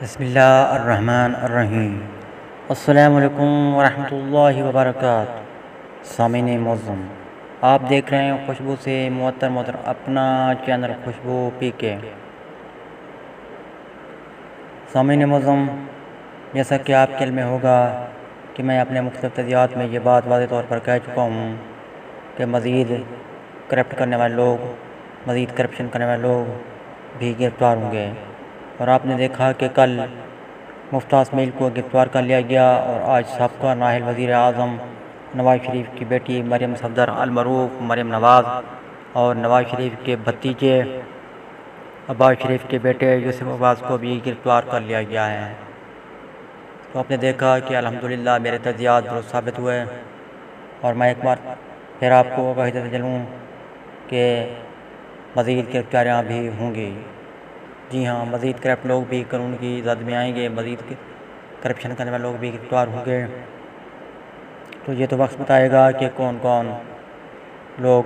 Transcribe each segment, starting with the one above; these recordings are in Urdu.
بسم اللہ الرحمن الرحیم۔ السلام علیکم ورحمۃ اللہ وبرکاتہ۔ سامعین معظم، آپ دیکھ رہے ہیں خوشبو سے معطر اپنا چینل خوشبو پی کے۔ سامعین معظم، جیسا کہ آپ کے علم میں ہوگا کہ میں اپنے مختلف تجزیات میں یہ بات واضح طور پر کہہ چکا ہوں کہ مزید کرپٹ کرنے والے لوگ، مزید کرپشن کرنے والے لوگ بھی گرفتار ہوں گے، اور آپ نے دیکھا کہ کل مفتی اسماعیل کو گرفتار کر لیا گیا، اور آج سابقہ نائب وزیر اعظم نواز شریف کی بیٹی مریم صفدر المعروف مریم نواز اور نواز شریف کے بھتیجے عباس شریف کے بیٹے یوسف عباس کو بھی گرفتار کر لیا گیا ہے۔ تو آپ نے دیکھا کہ الحمدللہ میرے تجزیات درست ثابت ہوئے، اور میں ایک بار پھر آپ کو آگاہی دیتے چلوں کہ مزید گرفتاریاں بھی ہوں گی۔ جی ہاں، مزید کرپٹ لوگ بھی قانون کی زد میں آئیں گے، مزید کرپشن کرنے والے لوگ بھی گرفتار ہوں گے۔ تو یہ تو وقت بتائے گا کہ کون کون لوگ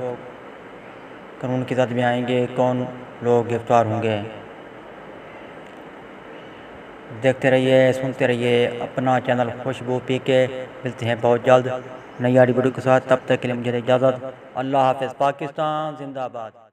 قانون کی زد میں آئیں گے، کون لوگ گرفتار ہوں گے۔ دیکھتے رہیے، سنتے رہیے اپنا چینل خوشبو پی کے۔ ملتے ہیں بہت جلد نئی ویڈیو کے ساتھ، تب تک کے لیے مجھے اجازت۔ اللہ حافظ۔ پاکستان زندہ باد۔